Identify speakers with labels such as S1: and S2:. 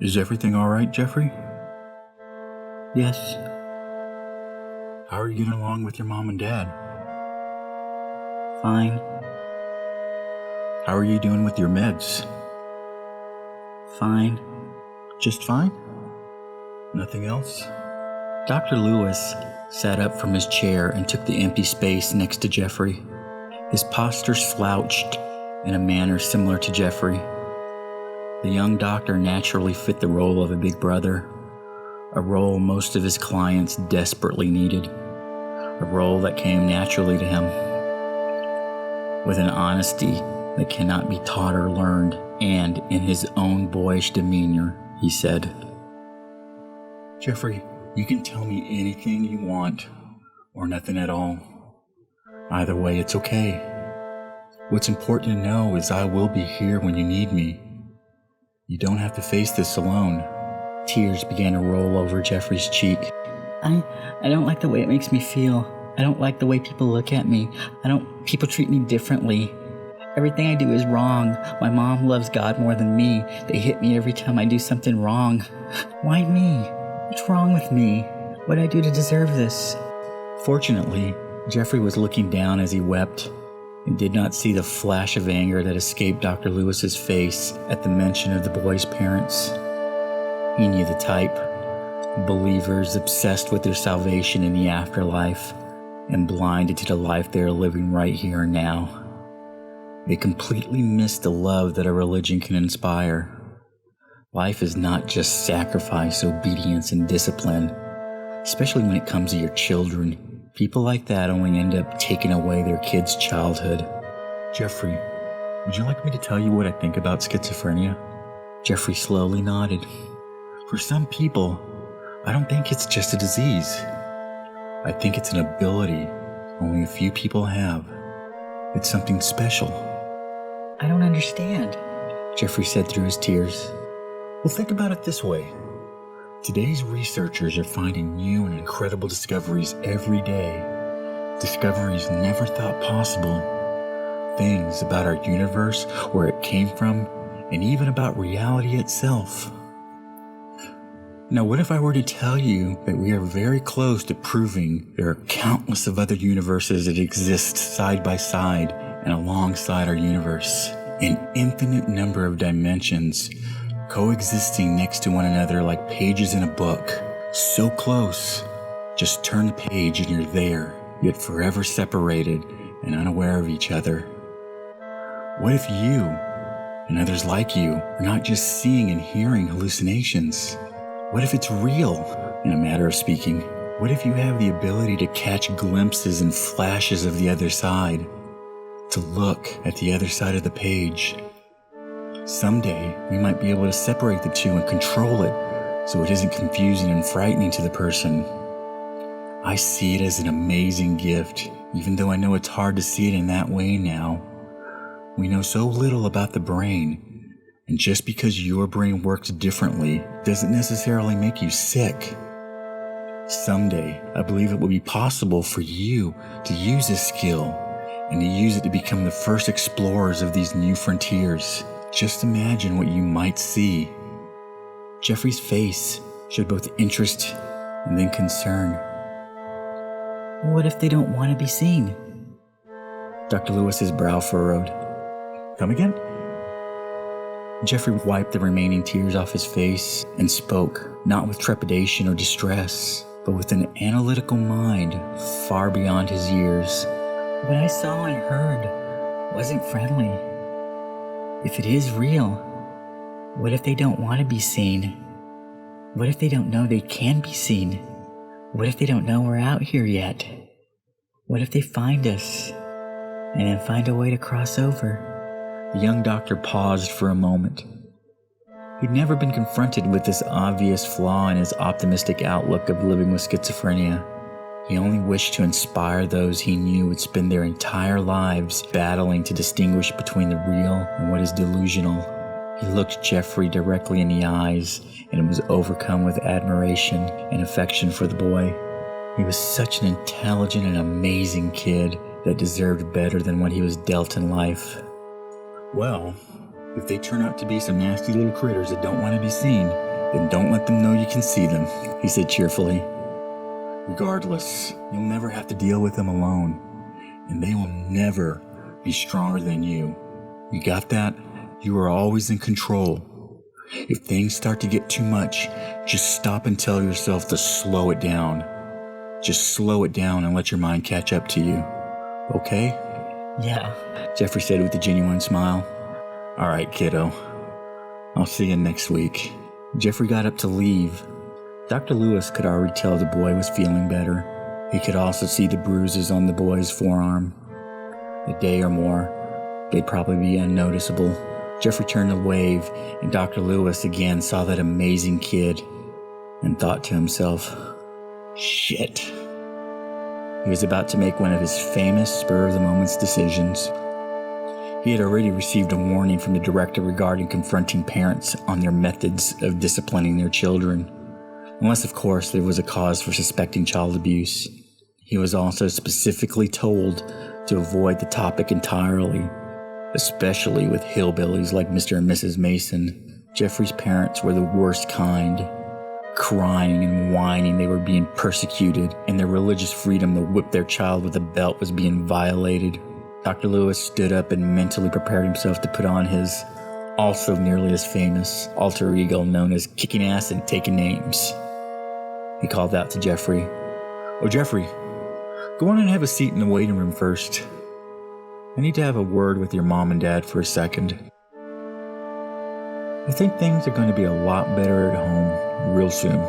S1: Is everything all right, Jeffrey?
S2: Yes.
S1: How are you getting along with your mom and dad?
S2: Fine.
S1: How are you doing with your meds?
S2: Fine.
S1: Just fine? Nothing else?
S2: Dr. Lewis sat up from his chair and took the empty space next to Jeffrey. His posture slouched in a manner similar to Jeffrey. The young doctor naturally fit the role of a big brother, a role most of his clients desperately needed, a role that came naturally to him, with an honesty that cannot be taught or learned, and in his own boyish demeanor, he said,
S1: Jeffrey, you can tell me anything you want, or nothing at all. Either way, it's okay. What's important to know is I will be here when you need me. You don't have to face this alone. Tears began to roll over Jeffrey's cheek.
S2: I don't like the way it makes me feel. I don't like the way people look at me. People treat me differently. Everything I do is wrong. My mom loves God more than me. They hit me every time I do something wrong. Why me? What's wrong with me? What did I do to deserve this? Fortunately, Jeffrey was looking down as he wept and did not see the flash of anger that escaped Dr. Lewis's face at the mention of the boy's parents. He knew the type. Believers obsessed with their salvation in the afterlife and blinded to the life they are living right here and now. They completely miss the love that a religion can inspire. Life is not just sacrifice, obedience, and discipline, especially when it comes to your children. People like that only end up taking away their kids' childhood.
S1: Jeffrey, would you like me to tell you what I think about schizophrenia?
S2: Jeffrey slowly nodded.
S1: For some people, I don't think it's just a disease. I think it's an ability only a few people have. It's something special.
S2: I don't understand, Jeffrey said through his tears.
S1: Well, think about it this way. Today's researchers are finding new and incredible discoveries every day. Discoveries never thought possible. Things about our universe, where it came from, and even about reality itself. Now, what if I were to tell you that we are very close to proving there are countless of other universes that exist side by side and alongside our universe? An infinite number of dimensions coexisting next to one another like pages in a book. So close, just turn the page and you're there, yet forever separated and unaware of each other. What if you and others like you are not just seeing and hearing hallucinations? What if it's real, in a matter of speaking? What if you have the ability to catch glimpses and flashes of the other side? To look at the other side of the page? Someday, we might be able to separate the two and control it so it isn't confusing and frightening to the person. I see it as an amazing gift, even though I know it's hard to see it in that way now. We know so little about the brain, and just because your brain works differently doesn't necessarily make you sick. Someday, I believe it will be possible for you to use this skill and to use it to become the first explorers of these new frontiers. Just imagine what you might see.
S2: Jeffrey's face showed both interest and then concern. What if they don't want to be seen? Dr. Lewis's brow furrowed.
S1: Come again?
S2: Jeffrey wiped the remaining tears off his face and spoke, not with trepidation or distress, but with an analytical mind far beyond his years. What I saw and heard wasn't friendly. If it is real, what if they don't want to be seen? What if they don't know they can be seen? What if they don't know we're out here yet? What if they find us and then find a way to cross over? The young doctor paused for a moment. He'd never been confronted with this obvious flaw in his optimistic outlook of living with schizophrenia. He only wished to inspire those he knew would spend their entire lives battling to distinguish between the real and what is delusional. He looked Jeffrey directly in the eyes and was overcome with admiration and affection for the boy. He was such an intelligent and amazing kid that deserved better than what he was dealt in life.
S1: Well, if they turn out to be some nasty little critters that don't want to be seen,
S2: Then don't let them know you can see them, he said cheerfully.
S1: Regardless, you'll never have to deal with them alone, and they will never be stronger than you. You got that? You are always in control. If things start to get too much, just stop and tell yourself to slow it down. Just slow it down and let your mind catch up to you. Okay?
S2: Yeah, Jeffrey said with a genuine smile.
S1: All right, kiddo. I'll see you next week.
S2: Jeffrey got up to leave. Dr. Lewis could already tell the boy was feeling better. He could also see the bruises on the boy's forearm. A day or more, they'd probably be unnoticeable. Jeffrey turned to wave, and Dr. Lewis again saw that amazing kid and thought to himself, shit. He was about to make one of his famous spur-of-the-moment decisions. He had already received a warning from the director regarding confronting parents on their methods of disciplining their children, unless, of course, there was a cause for suspecting child abuse. He was also specifically told to avoid the topic entirely, especially with hillbillies like Mr. and Mrs. Mason. Jeffrey's parents were the worst kind. Crying and whining they were being persecuted, and their religious freedom to whip their child with a belt was being violated. Dr. Lewis stood up and mentally prepared himself to put on his, also nearly as famous, alter ego known as Kicking Ass and Taking Names. He called out to Jeffrey,
S1: "Oh, Jeffrey, go on and have a seat in the waiting room first. I need to have a word with your mom and dad for a second. I think things are going to be a lot better at home real soon."